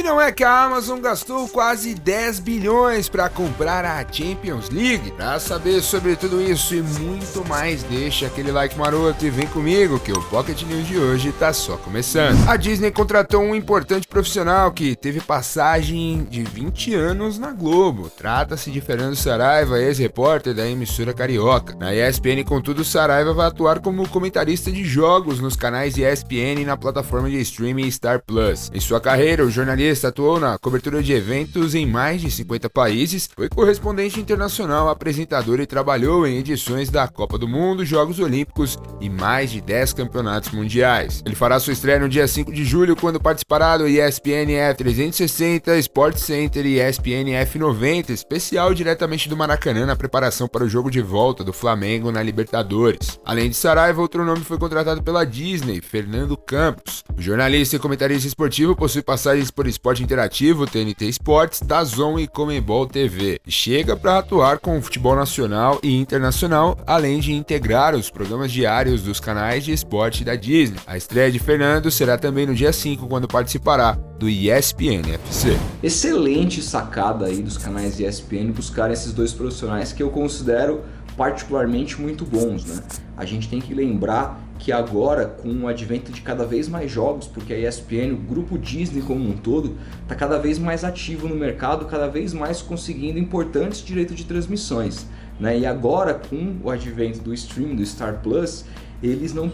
E não é que a Amazon gastou quase 10 bilhões para comprar a Champions League? Para saber sobre tudo isso e muito mais, deixa aquele like maroto e vem comigo que o Pocket News de hoje tá só começando. A Disney contratou um importante profissional que teve passagem de 20 anos na Globo. Trata-se de Fernando Saraiva, ex-repórter da emissora carioca. Na ESPN, contudo, Saraiva vai atuar como comentarista de jogos nos canais ESPN e na plataforma de streaming Star Plus. Em sua carreira, o jornalista atuou na cobertura de eventos em mais de 50 países, foi correspondente internacional, apresentador e trabalhou em edições da Copa do Mundo, Jogos Olímpicos e mais de 10 campeonatos mundiais. Ele fará sua estreia no dia 5 de julho, quando participará do ESPN F360, Sport Center e ESPN F90, especial diretamente do Maracanã na preparação para o jogo de volta do Flamengo na Libertadores. Além de Saraiva, outro nome foi contratado pela Disney, Fernando Campos. O jornalista e comentarista esportivo possui passagens por Esporte Interativo, TNT Sports, DAZN e Comebol TV. E chega para atuar com o futebol nacional e internacional, além de integrar os programas diários dos canais de esporte da Disney. A estreia de Fernando será também no dia 5, quando participará do ESPN FC. Excelente sacada aí dos canais ESPN buscar esses dois profissionais que eu considero particularmente muito bons, né? A gente tem que lembrar que agora, com o advento de cada vez mais jogos, porque a ESPN, o grupo Disney como um todo, está cada vez mais ativo no mercado, cada vez mais conseguindo importantes direitos de transmissões, né? E agora, com o advento do streaming, do Star Plus, eles não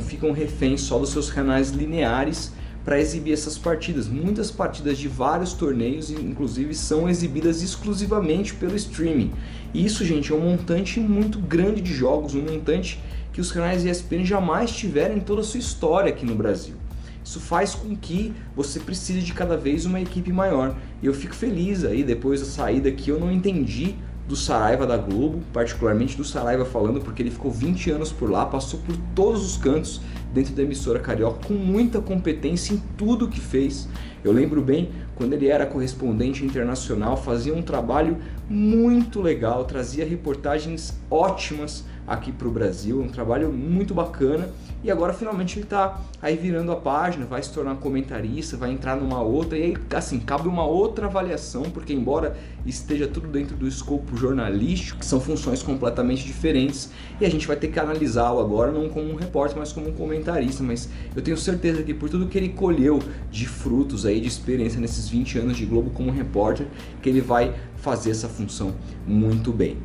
ficam reféns só dos seus canais lineares para exibir essas partidas. Muitas partidas de vários torneios, inclusive, são exibidas exclusivamente pelo streaming. E isso, gente, é um montante muito grande de jogos, um montante que os canais ESPN jamais tiveram em toda a sua história aqui no Brasil. Isso faz com que você precise de cada vez uma equipe maior. E eu fico feliz aí, depois da saída que eu não entendi do Saraiva da Globo, particularmente do Saraiva falando, porque ele ficou 20 anos por lá, passou por todos os cantos dentro da emissora carioca, com muita competência em tudo que fez. Eu lembro bem quando ele era correspondente internacional, fazia um trabalho muito legal, trazia reportagens ótimas aqui para o Brasil, um trabalho muito bacana. E agora finalmente ele está aí virando a página, vai se tornar comentarista, vai entrar numa outra, e aí assim, cabe uma outra avaliação, porque embora esteja tudo dentro do escopo jornalístico, são funções completamente diferentes, e a gente vai ter que analisá-lo agora não como um repórter, mas como um comentarista. Mas eu tenho certeza que por tudo que ele colheu de frutos aí, de experiência nesses 20 anos de Globo como repórter, que ele vai fazer essa função muito bem.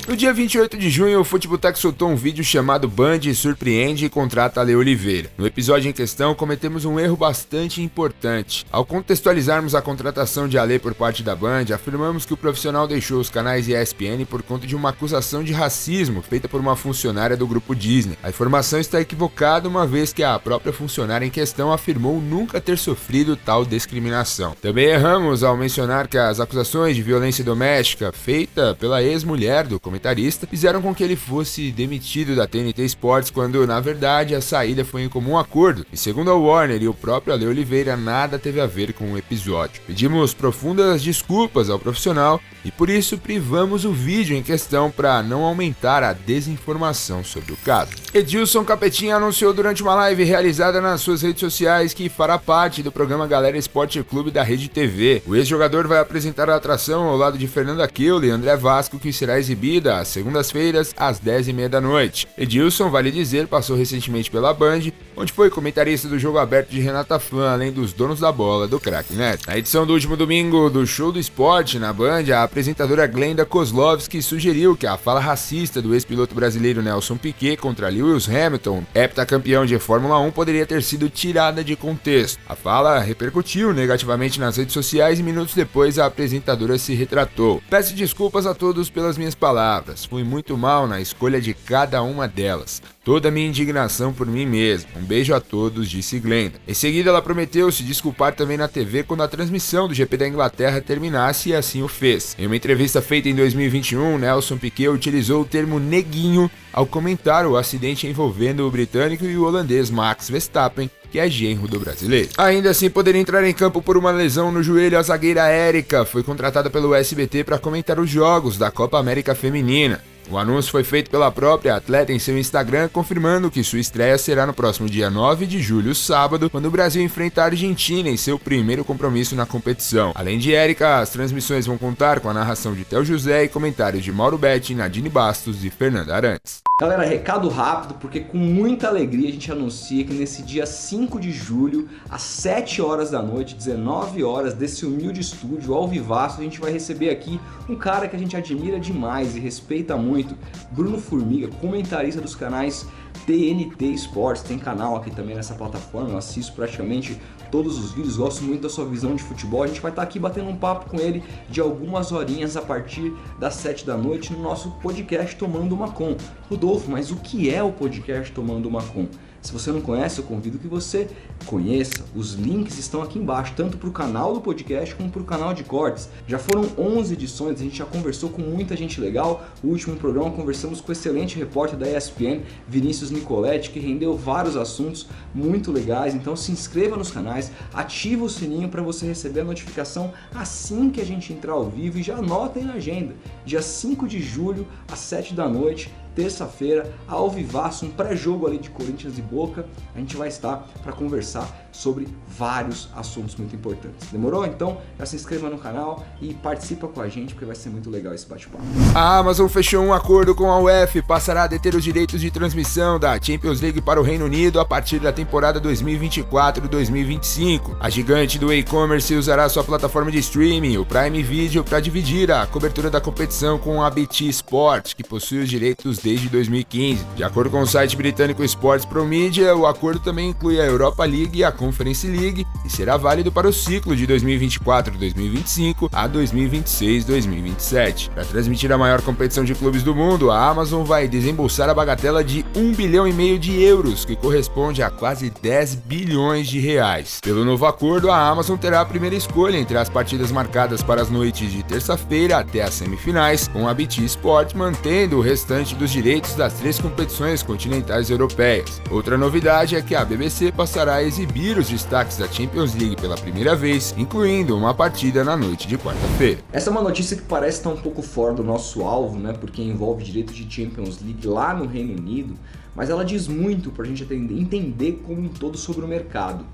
No dia 28 de junho, o Futeboteco soltou um vídeo chamado Band Surpreende e Contrata Ale Oliveira. No episódio em questão, cometemos um erro bastante importante. Ao contextualizarmos a contratação de Ale por parte da Band, afirmamos que o profissional deixou os canais ESPN por conta de uma acusação de racismo feita por uma funcionária do grupo Disney. A informação está equivocada, uma vez que a própria funcionária em questão afirmou nunca ter sofrido tal discriminação. Também erramos ao mencionar que as acusações de violência doméstica feita pela ex-mulher do comentarista fizeram com que ele fosse demitido da TNT Sports, quando na verdade a saída foi em comum acordo, e segundo a Warner e o próprio Ale Oliveira, nada teve a ver com o episódio. Pedimos profundas desculpas ao profissional e por isso privamos o vídeo em questão para não aumentar a desinformação sobre o caso. Edilson Capetinha anunciou durante uma live realizada nas suas redes sociais que fará parte do programa Galera Esporte Clube da Rede TV. O ex-jogador vai apresentar a atração ao lado de Fernanda Kiel e André Vasco, que será exibida às segundas-feiras, às 10h30 da noite. Edilson, vale dizer, passou recentemente pela Band, onde foi comentarista do Jogo Aberto de Renata Fã, além dos Donos da Bola do Craque Neto. Na edição do último domingo do Show do Esporte na Band, a apresentadora Glenda Kozlovski sugeriu que a fala racista do ex-piloto brasileiro Nelson Piquet contra Lewis Hamilton, heptacampeão de Fórmula 1, poderia ter sido tirada de contexto. A fala repercutiu negativamente nas redes sociais e minutos depois a apresentadora se retratou. Peço desculpas a todos pelas minhas palavras, fui muito mal na escolha de cada uma delas. Toda a minha indignação por mim mesmo. Um beijo a todos, disse Glenda. Em seguida, ela prometeu se desculpar também na TV quando a transmissão do GP da Inglaterra terminasse, e assim o fez. Em uma entrevista feita em 2021, Nelson Piquet utilizou o termo neguinho ao comentar o acidente envolvendo o britânico e o holandês Max Verstappen, que é genro do brasileiro. Ainda assim, poderia entrar em campo por uma lesão no joelho, a zagueira Érica foi contratada pelo SBT para comentar os jogos da Copa América Feminina. O anúncio foi feito pela própria atleta em seu Instagram, confirmando que sua estreia será no próximo dia 9 de julho, sábado, quando o Brasil enfrenta a Argentina em seu primeiro compromisso na competição. Além de Érica, as transmissões vão contar com a narração de Theo José e comentários de Mauro Betti, Nadine Bastos e Fernanda Arantes. Galera, recado rápido, porque com muita alegria a gente anuncia que nesse dia 5 de julho, às 7 horas da noite, 19 horas, desse humilde estúdio, ao vivaço, a gente vai receber aqui um cara que a gente admira demais e respeita muito, Bruno Formiga, comentarista dos canais TNT Esportes, tem canal aqui também nessa plataforma, eu assisto praticamente todos os vídeos, gosto muito da sua visão de futebol. A gente vai estar aqui batendo um papo com ele de algumas horinhas a partir das 7 da noite no nosso podcast Tomando Uma Com. Rodolfo, mas o que é o podcast Tomando Uma Com? Se você não conhece, eu convido que você conheça. Os links estão aqui embaixo, tanto para o canal do podcast como para o canal de cortes. Já foram 11 edições, a gente já conversou com muita gente legal. O último programa conversamos com o excelente repórter da ESPN, Vinícius Nicoletti, que rendeu vários assuntos muito legais. Então se inscreva nos canais, ativa o sininho para você receber a notificação assim que a gente entrar ao vivo e já anotem na agenda. Dia 5 de julho, às 7 da noite, terça-feira, ao vivaço, um pré-jogo ali de Corinthians e Boca, a gente vai estar para conversar sobre vários assuntos muito importantes. Demorou? Então, já se inscreva no canal e participa com a gente, porque vai ser muito legal esse bate-papo. A Amazon fechou um acordo com a UEFA e passará a deter os direitos de transmissão da Champions League para o Reino Unido a partir da temporada 2024-2025. A gigante do e-commerce usará sua plataforma de streaming, o Prime Video, para dividir a cobertura da competição com a BT Sport, que possui os direitos desde 2015. De acordo com o site britânico Sports Pro Media, o acordo também inclui a Europa League e a Conference League e será válido para o ciclo de 2024-2025 a 2026-2027. Para transmitir a maior competição de clubes do mundo, a Amazon vai desembolsar a bagatela de 1,5 bilhão de euros, que corresponde a quase 10 bilhões de reais. Pelo novo acordo, a Amazon terá a primeira escolha entre as partidas marcadas para as noites de terça-feira até as semifinais, com a BT Sport mantendo o restante dos direitos das 3 competições continentais europeias. Outra novidade é que a BBC passará a exibir os destaques da Champions League pela primeira vez, incluindo uma partida na noite de quarta-feira. Essa é uma notícia que parece estar um pouco fora do nosso alvo, né? Porque envolve direito de Champions League lá no Reino Unido, mas ela diz muito para a gente entender como um todo sobre o mercado,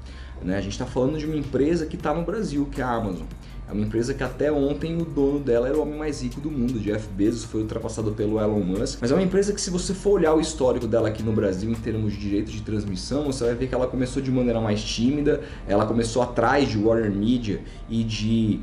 né? A gente está falando de uma empresa que está no Brasil, que é a Amazon. É uma empresa que até ontem o dono dela era o homem mais rico do mundo, Jeff Bezos, foi ultrapassado pelo Elon Musk. Mas é uma empresa que, se você for olhar o histórico dela aqui no Brasil em termos de direitos de transmissão, você vai ver que ela começou de maneira mais tímida, ela começou atrás de Warner Media e de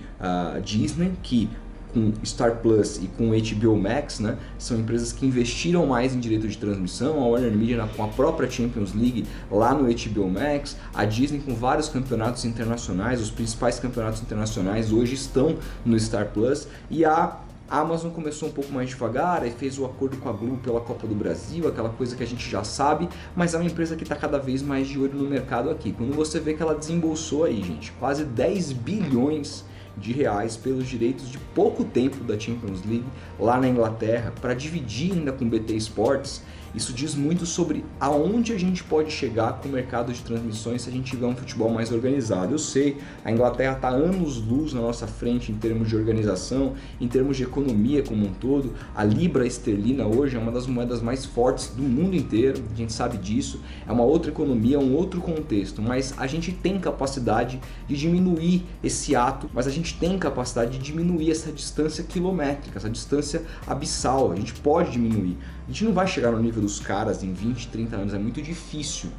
Disney, que com Star Plus e com HBO Max, né, são empresas que investiram mais em direito de transmissão. A Warner Media com a própria Champions League lá no HBO Max, a Disney com vários campeonatos internacionais, os principais campeonatos internacionais hoje estão no Star Plus, e a Amazon começou um pouco mais devagar e fez o acordo com a Globo pela Copa do Brasil, aquela coisa que a gente já sabe, mas é uma empresa que está cada vez mais de olho no mercado aqui. Quando você vê que ela desembolsou aí, gente, quase 10 bilhões de reais pelos direitos de pouco tempo da Champions League lá na Inglaterra, para dividir ainda com o BT Sports, isso diz muito sobre aonde a gente pode chegar com o mercado de transmissões se a gente tiver um futebol mais organizado. Eu sei, a Inglaterra está anos-luz na nossa frente em termos de organização, em termos de economia como um todo. A libra esterlina hoje é uma das moedas mais fortes do mundo inteiro, a gente sabe disso, é uma outra economia, um outro contexto, mas a gente tem capacidade de diminuir esse ato, mas a gente tem capacidade de diminuir essa distância quilométrica, essa distância abissal, a gente pode diminuir. A gente não vai chegar no nível dos caras em 20, 30 anos, é muito difícil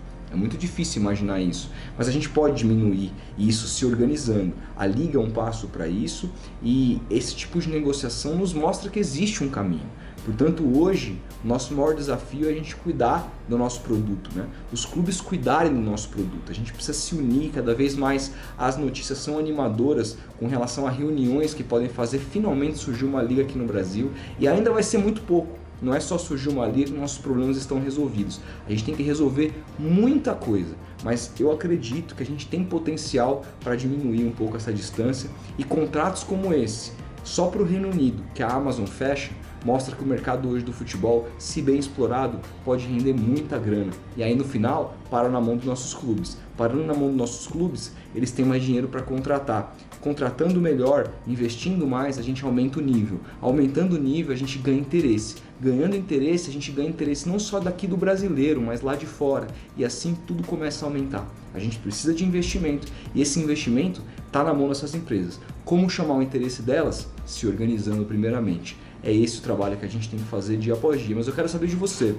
imaginar isso, mas a gente pode diminuir isso se organizando. A Liga é um passo para isso e esse tipo de negociação nos mostra que existe um caminho. Portanto, hoje, nosso maior desafio é a gente cuidar do nosso produto, né? Os clubes cuidarem do nosso produto. A gente precisa se unir cada vez mais. As notícias são animadoras com relação a reuniões que podem fazer finalmente surgir uma liga aqui no Brasil, e ainda vai ser muito pouco. Não é só surgir uma liga que nossos problemas estão resolvidos. A gente tem que resolver muita coisa, mas eu acredito que a gente tem potencial para diminuir um pouco essa distância, e contratos como esse, só para o Reino Unido, que a Amazon fecha, mostra que o mercado hoje do futebol, se bem explorado, pode render muita grana. E aí no final, para na mão dos nossos clubes. Parando na mão dos nossos clubes, eles têm mais dinheiro para contratar. Contratando melhor, investindo mais, a gente aumenta o nível. Aumentando o nível, a gente ganha interesse. Ganhando interesse, a gente ganha interesse não só daqui do brasileiro, mas lá de fora. E assim tudo começa a aumentar. A gente precisa de investimento e esse investimento está na mão dessas empresas. Como chamar o interesse delas? Se organizando primeiramente. É esse o trabalho que a gente tem que fazer dia após dia. Mas eu quero saber de você.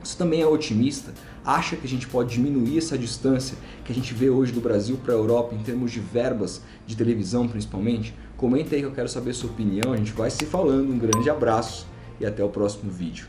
Você também é otimista? Acha que a gente pode diminuir essa distância que a gente vê hoje do Brasil para a Europa em termos de verbas de televisão principalmente? Comenta aí que eu quero saber a sua opinião. A gente vai se falando. Um grande abraço e até o próximo vídeo.